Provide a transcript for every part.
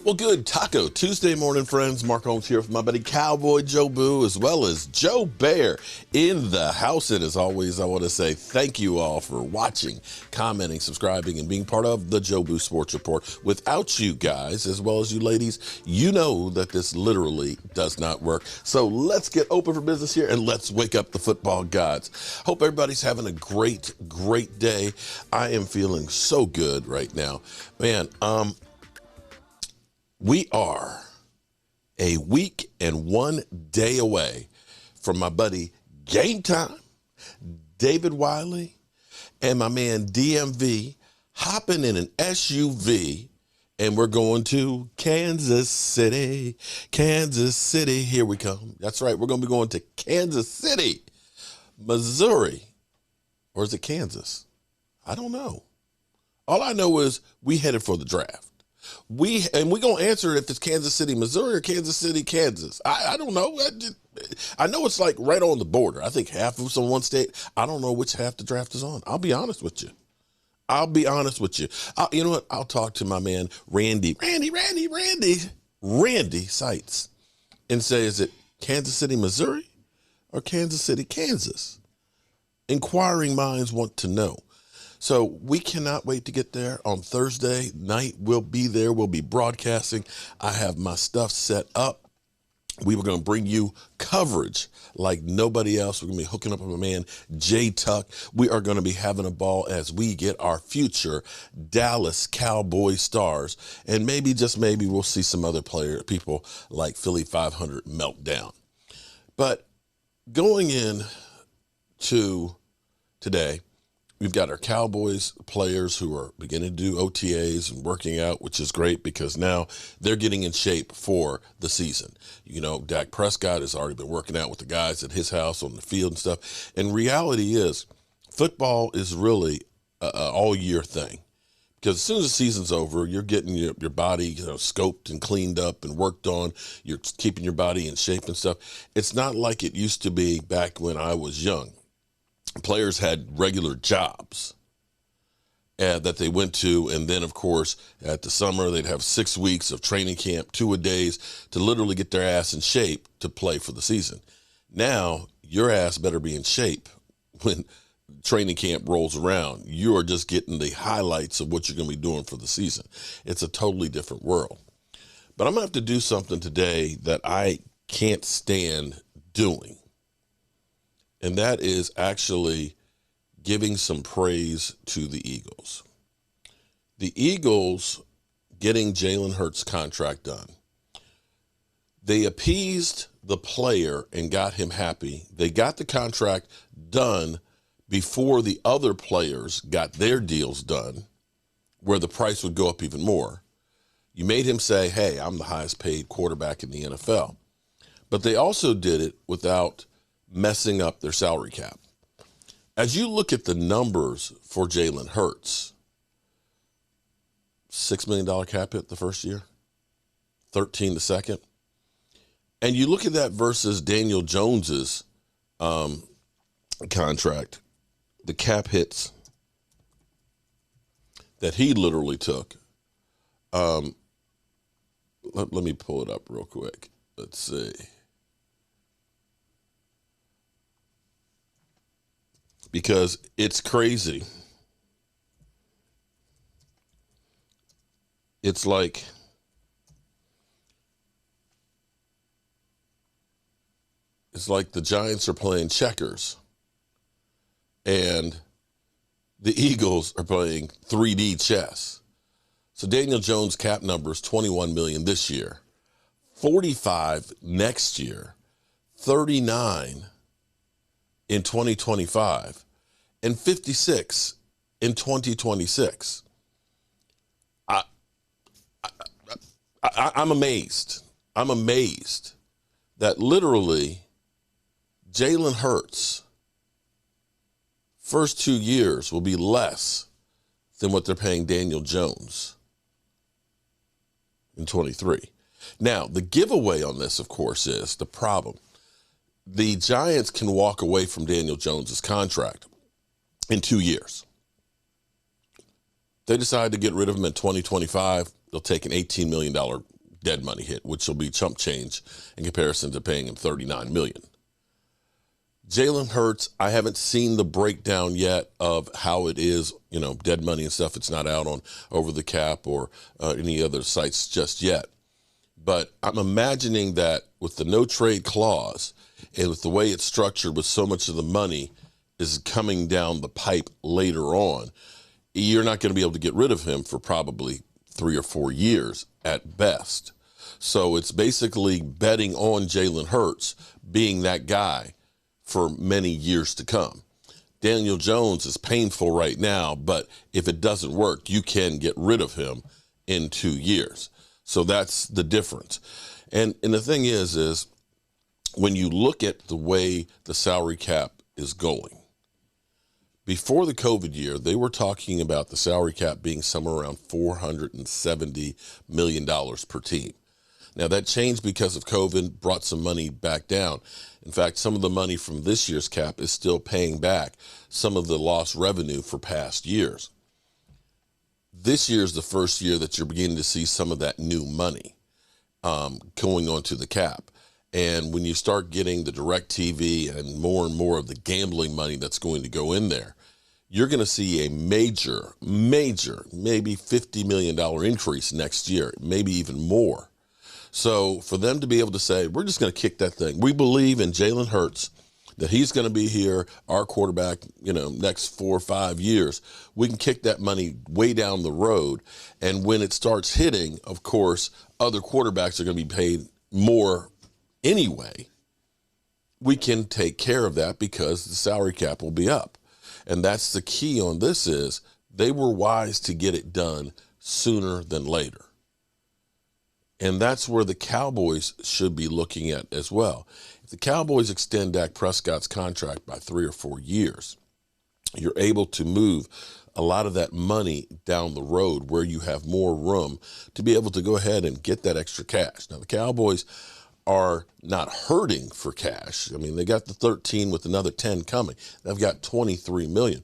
Well, good Taco Tuesday morning, friends. Mark Holmes here with my buddy Cowboy Joe Boo, as well as Joe Bear in the house. And as always, I want to say thank you all for watching, commenting, subscribing, and being part of the Joe Boo Sports Report. Without you guys, as well as you ladies, you know that this literally does not work. So let's get open for business here and let's wake up the football gods. Hope everybody's having a great day. I am feeling so good right now. Man, we are a week and 1 day away from my buddy Game Time, David Wiley, and my man DMV hopping in an SUV, and we're going to Kansas City. Kansas City, here we come. That's right, we're going to be going to Kansas City, Missouri. Or is it Kansas? I don't know. All I know is we headed for the draft. We're going to answer if it's Kansas City, Missouri, or Kansas City, Kansas. I don't know. I know it's like right on the border. I think half of some one state. I don't know which half the draft is on. I'll be honest with you. You know what? I'll talk to my man, Randy Sites, and say, is it Kansas City, Missouri, or Kansas City, Kansas? Inquiring minds want to know. So we cannot wait to get there. On Thursday night, we'll be there. We'll be broadcasting. I have my stuff set up. We were going to bring you coverage like nobody else. We're going to be hooking up with my man, Jay Tuck. We are going to be having a ball as we get our future Dallas Cowboy stars. And maybe, just maybe, we'll see some other people like Philly 500 melt down. But going in to today, we've got our Cowboys players who are beginning to do OTAs and working out, which is great because now they're getting in shape for the season. You know, Dak Prescott has already been working out with the guys at his house on the field and stuff. And reality is, football is really a all-year thing. Because as soon as the season's over, you're getting your body, scoped and cleaned up and worked on. You're keeping your body in shape and stuff. It's not like it used to be back when I was young. Players had regular jobs that they went to, and then, of course, at the summer, they'd have 6 weeks of training camp, 2-a-days, to literally get their ass in shape to play for the season. Now, your ass better be in shape when training camp rolls around. You are just getting the highlights of what you're going to be doing for the season. It's a totally different world. But I'm going to have to do something today that I can't stand doing. And that is actually giving some praise to the Eagles. The Eagles getting Jalen Hurts' contract done. They appeased the player and got him happy. They got the contract done before the other players got their deals done, where the price would go up even more. You made him say, hey, I'm the highest paid quarterback in the NFL. But they also did it without messing up their salary cap. As you look at the numbers for Jalen Hurts, $6 million cap hit the first year, 13 the second. And you look at that versus Daniel Jones's contract, the cap hits that he literally took. Let me pull it up real quick. Let's see. Because it's crazy. It's like the Giants are playing checkers and the Eagles are playing 3D chess. So Daniel Jones' cap number is $21 million this year, $45 next year, $39 in 2025, and $56 in 2026. I'm amazed. I'm amazed that literally Jalen Hurts' first 2 years will be less than what they're paying Daniel Jones in 23. Now, the giveaway on this, of course, is the problem. The Giants can walk away from Daniel Jones's contract in 2 years. They decide to get rid of him in 2025. They'll take an $18 million dead money hit, which will be chump change in comparison to paying him $39 million. Jalen Hurts, I haven't seen the breakdown yet of how it is, dead money and stuff. It's not out on Over the Cap or any other sites just yet. But I'm imagining that with the no trade clause and with the way it's structured, with so much of the money is coming down the pipe later on, you're not going to be able to get rid of him for probably 3 or 4 years at best. So it's basically betting on Jalen Hurts being that guy for many years to come. Daniel Jones is painful right now, but if it doesn't work, you can get rid of him in 2 years. So that's the difference. And the thing is when you look at the way the salary cap is going, before the COVID year, they were talking about the salary cap being somewhere around $470 million per team. Now, that changed because of COVID, brought some money back down. In fact, some of the money from this year's cap is still paying back some of the lost revenue for past years. This year is the first year that you're beginning to see some of that new money going onto the cap. And when you start getting the direct TV and more of the gambling money that's going to go in there, you're going to see a major, maybe $50 million increase next year, maybe even more. So for them to be able to say, we're just going to kick that thing. We believe in Jalen Hurts, that he's going to be here, our quarterback, next 4 or 5 years. We can kick that money way down the road. And when it starts hitting, of course, other quarterbacks are going to be paid more anyway. We can take care of that because the salary cap will be up. And that's the key on this is they were wise to get it done sooner than later. And that's where the Cowboys should be looking at as well. If the Cowboys extend Dak Prescott's contract by 3 or 4 years, you're able to move a lot of that money down the road where you have more room to be able to go ahead and get that extra cash. Now, the Cowboys are not hurting for cash. I mean, they got the 13 with another 10 coming. They've got 23 million.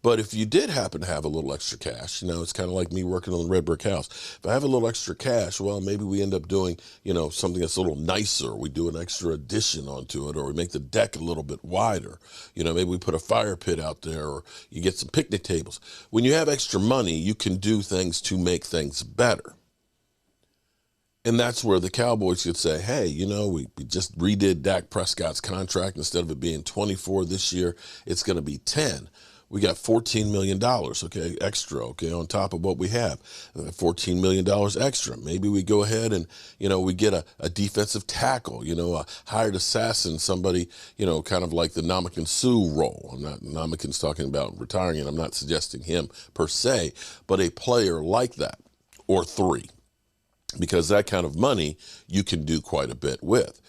But if you did happen to have a little extra cash, it's kind of like me working on the red brick house. If I have a little extra cash, well, maybe we end up doing, something that's a little nicer. We do an extra addition onto it, or we make the deck a little bit wider. Maybe we put a fire pit out there, or you get some picnic tables. When you have extra money, you can do things to make things better. And that's where the Cowboys could say, hey, we just redid Dak Prescott's contract. Instead of it being 24 this year, it's going to be 10. We got $14 million, extra, on top of what we have. $14 million extra. Maybe we go ahead and, we get a defensive tackle, a hired assassin, somebody, kind of like the Ndamukong Suh role. Ndamukong's talking about retiring, and I'm not suggesting him per se, but a player like that, or 3. Because that kind of money you can do quite a bit with.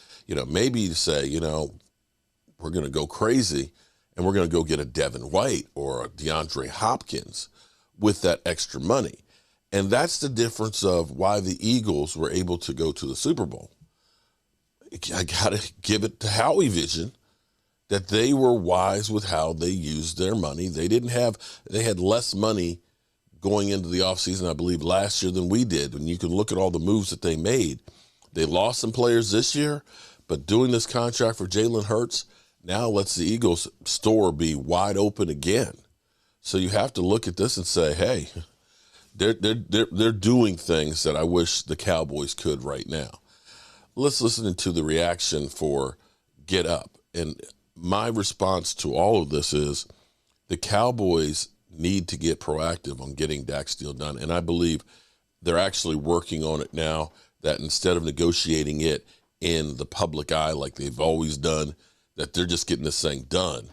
Maybe you say, we're going to go crazy and we're going to go get a Devin White or a DeAndre Hopkins with that extra money. And that's the difference of why the Eagles were able to go to the Super Bowl. I got to give it to Howie Vision that they were wise with how they used their money. They had less money going into the offseason, I believe, last year than we did. And you can look at all the moves that they made. They lost some players this year, but doing this contract for Jalen Hurts now lets the Eagles' store be wide open again. So you have to look at this and say, hey, they're doing things that I wish the Cowboys could right now. Let's listen to the reaction for Get Up. And my response to all of this is the Cowboys need to get proactive on getting Dak's deal done. And I believe they're actually working on it now, that instead of negotiating it in the public eye like they've always done, that they're just getting this thing done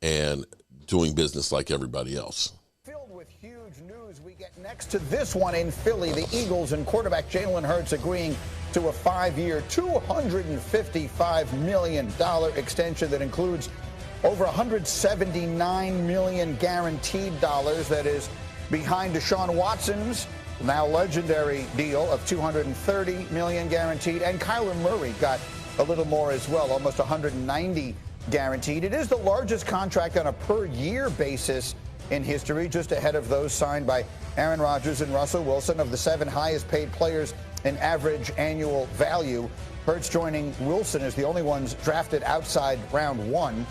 and doing business like everybody else. Filled with huge news, we get next to this one in Philly. The Eagles and quarterback Jalen Hurts agreeing to a 5-year, $255 million extension that includes over $179 million guaranteed dollars. That is behind Deshaun Watson's now legendary deal of $230 million guaranteed, and Kyler Murray got a little more as well, almost $190 guaranteed. It is the largest contract on a per-year basis in history, just ahead of those signed by Aaron Rodgers and Russell Wilson. Of the 7 highest-paid players in average annual value. Hurts joining Wilson as the only ones drafted outside round 1.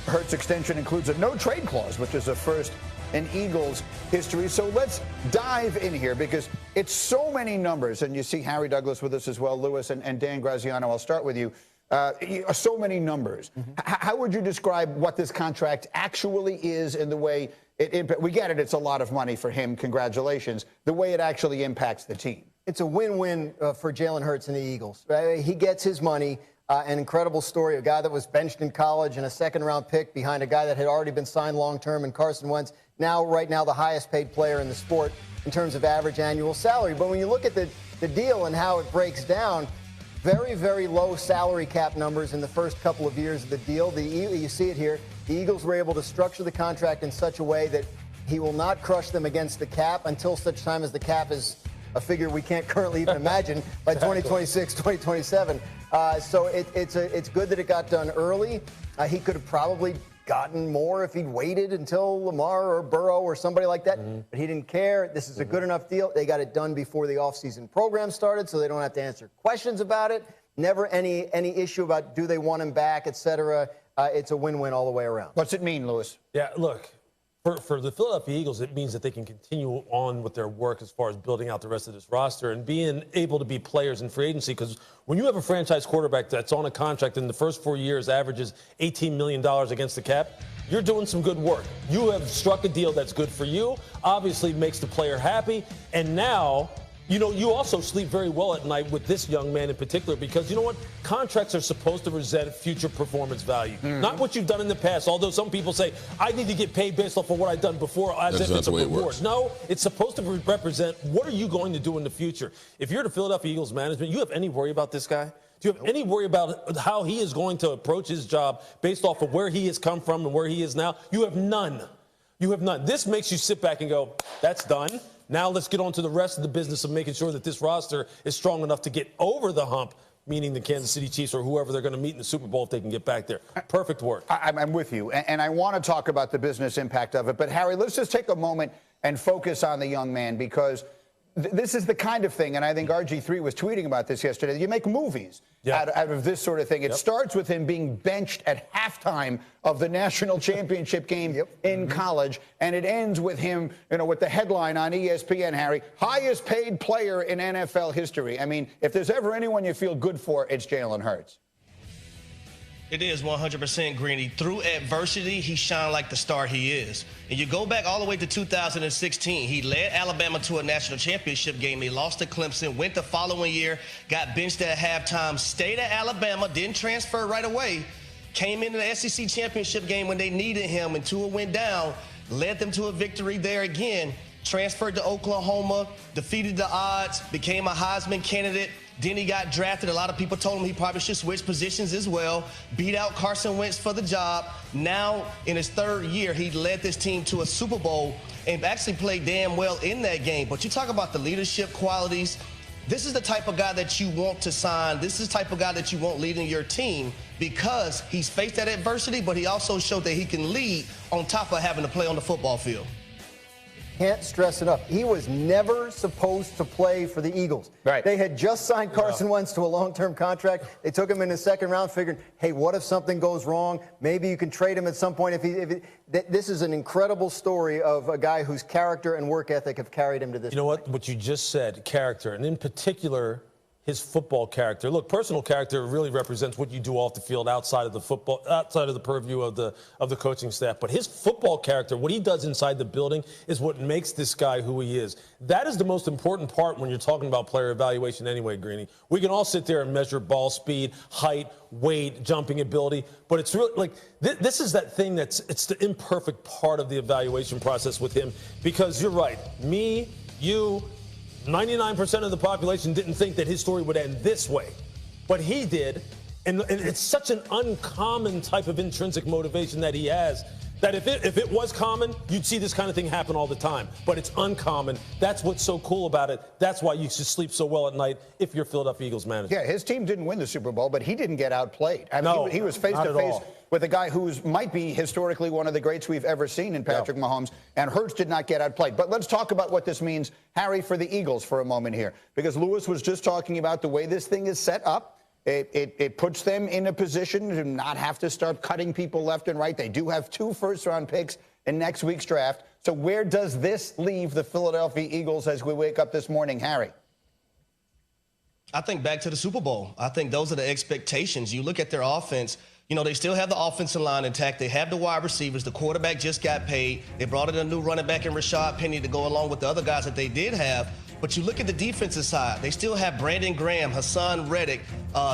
Hurts' extension includes a no-trade clause, which is a first in Eagles history. So let's dive in here because it's so many numbers. And you see Harry Douglas with us as well, Lewis and Dan Graziano. I'll start with you. So many numbers. How would you describe what this contract actually is in the way it impacts? We get it. It's a lot of money for him. Congratulations. The way it actually impacts the team. It's a win-win for Jalen Hurts and the Eagles. Right? He gets his money. An incredible story, a guy that was benched in college and a second-round pick behind a guy that had already been signed long-term in Carson Wentz, right now the highest-paid player in the sport in terms of average annual salary. But when you look at the deal and how it breaks down, very, very low salary cap numbers in the first couple of years of the deal. You see it here. The Eagles were able to structure the contract in such a way that he will not crush them against the cap until such time as the cap is a figure we can't currently even imagine by 2026, 2027. So it's good that it got done early. He could have probably gotten more if he'd waited until Lamar or Burrow or somebody like that. But he didn't care. This is a good enough deal. They got it done before the offseason program started, so they don't have to answer questions about it. Never any issue about do they want him back, et cetera. It's a win-win all the way around. What's it mean, Lewis? Yeah, look. For the Philadelphia Eagles, it means that they can continue on with their work as far as building out the rest of this roster and being able to be players in free agency. Because when you have a franchise quarterback that's on a contract in the first 4 years averages $18 million against the cap, you're doing some good work. You have struck a deal that's good for you, obviously makes the player happy, and now you also sleep very well at night with this young man in particular because you know what? Contracts are supposed to present future performance value, not what you've done in the past. Although some people say, I need to get paid based off of what I've done before as if it's a reward. No, it's supposed to represent what are you going to do in the future. If you're the Philadelphia Eagles management, you have any worry about this guy? Do you have any worry about how he is going to approach his job based off of where he has come from and where he is now? You have none. You have none. This makes you sit back and go, that's done. Now let's get on to the rest of the business of making sure that this roster is strong enough to get over the hump, meaning the Kansas City Chiefs or whoever they're going to meet in the Super Bowl if they can get back there. Perfect work. I'm with you, and I want to talk about the business impact of it. But, Harry, let's just take a moment and focus on the young man because this is the kind of thing, and I think RG3 was tweeting about this yesterday, you make movies out of this sort of thing. It starts with him being benched at halftime of the national championship game in college, and it ends with him, with the headline on ESPN, Harry, highest paid player in NFL history. I mean, if there's ever anyone you feel good for, it's Jalen Hurts. It is 100% Greeny. Through adversity, he shined like the star he is. And you go back all the way to 2016. He led Alabama to a national championship game. He lost to Clemson, went the following year, got benched at halftime, stayed at Alabama, didn't transfer right away, came into the SEC championship game when they needed him, and Tua went down, led them to a victory there again, transferred to Oklahoma, defeated the odds, became a Heisman candidate. Then he got drafted. A lot of people told him he probably should switch positions as well. Beat out Carson Wentz for the job. Now, in his third year, he led this team to a Super Bowl and actually played damn well in that game. But you talk about the leadership qualities. This is the type of guy that you want to sign. This is the type of guy that you want leading your team because he's faced that adversity, but he also showed that he can lead on top of having to play on the football field. Can't stress enough. He was never supposed to play for the Eagles. Right. They had just signed Carson Wentz to a long-term contract. They took him in the second round, figuring, hey, what if something goes wrong? Maybe you can trade him at some point. This is an incredible story of a guy whose character and work ethic have carried him to this point. You know what you just said, character, and in particular, his football character. Look, personal character really represents what you do off the field outside of the football, outside of the purview of the coaching staff. But his football character, what he does inside the building, is what makes this guy who he is. That is the most important part when you're talking about player evaluation anyway, Greeny. We can all sit there and measure ball speed, height, weight, jumping ability, but it's really like this is that thing it's the imperfect part of the evaluation process with him because you're right. Me, you, 99% of the population didn't think that his story would end this way, but he did, and it's such an uncommon type of intrinsic motivation that he has that if it was common, you'd see this kind of thing happen all the time, but it's uncommon. That's what's so cool about it. That's why you should sleep so well at night if you're Philadelphia Eagles manager. Yeah, his team didn't win the Super Bowl, but he didn't get outplayed. I mean, he was face to face with a guy who might be historically one of the greats we've ever seen in Patrick Mahomes, and Hurts did not get outplayed. But let's talk about what this means, Harry, for the Eagles for a moment here, because Lewis was just talking about the way this thing is set up. It puts them in a position to not have to start cutting people left and right. They do have 2 first-round picks in next week's draft. So where does this leave the Philadelphia Eagles as we wake up this morning, Harry? I think back to the Super Bowl. I think those are the expectations. You look at their offense, you know, they still have the offensive line intact. They have the wide receivers. The quarterback just got paid. They brought in a new running back in Rashad Penny to go along with the other guys that they did have. But you look at the defensive side. They still have Brandon Graham, Hassan Reddick,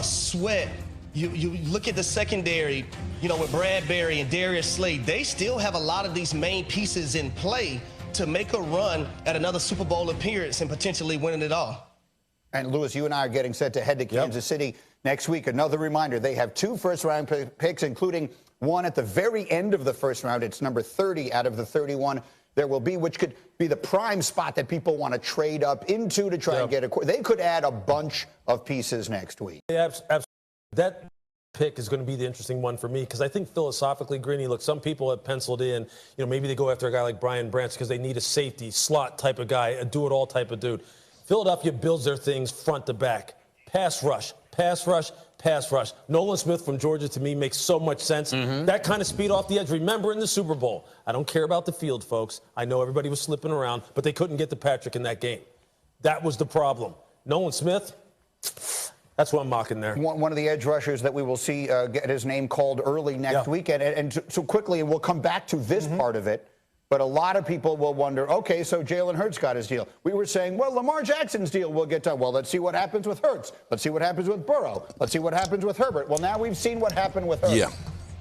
Sweat. You look at the secondary, you know, with Bradbury and Darius Slade. They still have a lot of these main pieces in play to make a run at another Super Bowl appearance and potentially winning it all. And, Lewis, you and I are getting set to head to Kansas City next week. Another reminder, they have 2 first-round picks, including one at the very end of the first round. It's number 30 out of the 31 there will be, which could be the prime spot that people want to trade up into to try and get a – they could add a bunch of pieces next week. Yeah, absolutely. That pick is going to be the interesting one for me because I think philosophically, Greeny, look, some people have penciled in, you know, maybe they go after a guy like Brian Branch because they need a safety, slot type of guy, a do-it-all type of dude. Philadelphia builds their things front to back. Pass rush, pass rush, pass rush. Nolan Smith from Georgia, to me, makes so much sense. That kind of speed off the edge. Remember in the Super Bowl, I don't care about the field, folks. I know everybody was slipping around, but they couldn't get to Patrick in that game. That was the problem. Nolan Smith, that's what I'm mocking there. One of the edge rushers that we will see get his name called early next weekend. And so quickly, and we'll come back to this part of it, but a lot of people will wonder, okay, so Jalen Hurts got his deal. We were saying, well, Lamar Jackson's deal will get done. Well, let's see what happens with Hurts. Let's see what happens with Burrow. Let's see what happens with Herbert. Well, now we've seen what happened with Hurts. Yeah.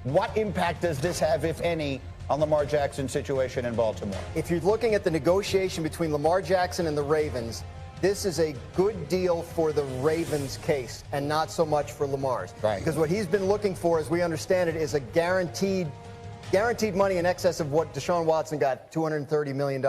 What impact does this have, if any, on Lamar Jackson's situation in Baltimore? If you're looking at the negotiation between Lamar Jackson and the Ravens, this is a good deal for the Ravens' case and not so much for Lamar's. Right. Because what he's been looking for, as we understand it, is a guaranteed money in excess of what Deshaun Watson got, $230 million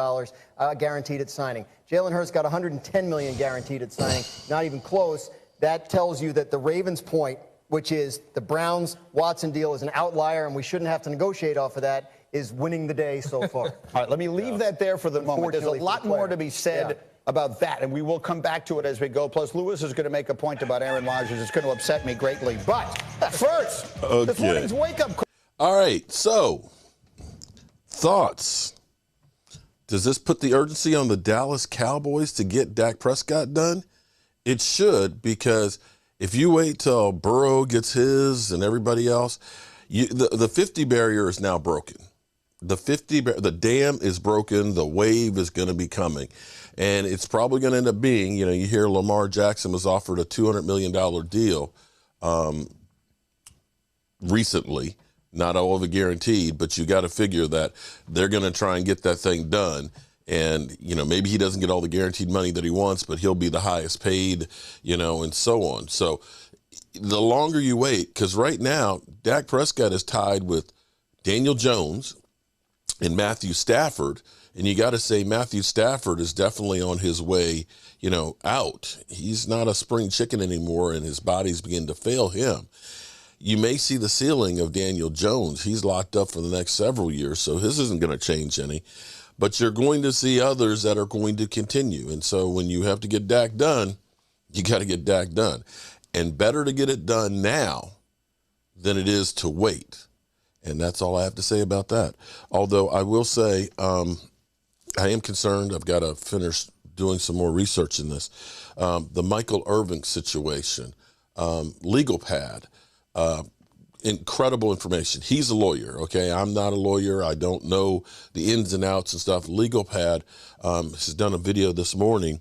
guaranteed at signing. Jalen Hurts got $110 million guaranteed at signing, not even close. That tells you that the Ravens' point, which is the Browns-Watson deal is an outlier and we shouldn't have to negotiate off of that, is winning the day so far. All right, let me leave that there for the moment. There's a lot more to be said about that, and we will come back to it as we go. Plus, Lewis is going to make a point about Aaron Rodgers. It's going to upset me greatly. But first, this morning's wake-up call. All right, so thoughts. Does this put the urgency on the Dallas Cowboys to get Dak Prescott done? It should, because if you wait till Burrow gets his and everybody else, the 50 barrier is now broken. The dam is broken. The wave is going to be coming. And it's probably going to end up being, you know, you hear Lamar Jackson was offered a $200 million deal recently. Not all of it guaranteed, but you got to figure that they're going to try and get that thing done. And, you know, maybe he doesn't get all the guaranteed money that he wants, but he'll be the highest paid, you know, and so on. So the longer you wait, because right now, Dak Prescott is tied with Daniel Jones and Matthew Stafford. And you got to say Matthew Stafford is definitely on his way, you know, out. He's not a spring chicken anymore, and his body's beginning to fail him. You may see the ceiling of Daniel Jones. He's locked up for the next several years, so his isn't going to change any. But you're going to see others that are going to continue. And so when you have to get Dak done, you got to get Dak done. And better to get it done now than it is to wait. And that's all I have to say about that. Although I will say I am concerned. I've got to finish doing some more research in this. The Michael Irvin situation, legal pad. Incredible information. He's a lawyer, okay? I'm not a lawyer. I don't know the ins and outs and stuff. Legal Pad has done a video this morning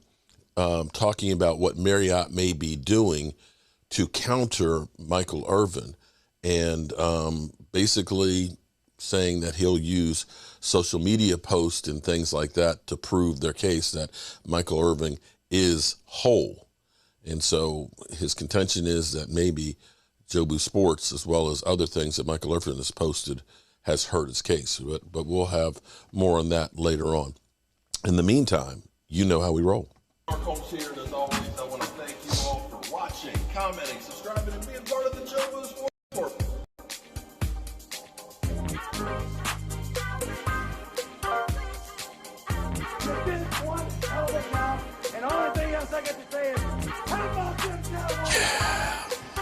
talking about what Marriott may be doing to counter Michael Irvin, and basically saying that he'll use social media posts and things like that to prove their case that Michael Irvin is whole. And so his contention is that maybe Jobu Sports, as well as other things that Michael Irvin has posted, has hurt his case. But we'll have more on that later on. In the meantime, you know how we roll. Our coach here, and as always, I want to thank you all for watching, commenting, subscribing, and being part of the Jobu Sports. Once I get to saying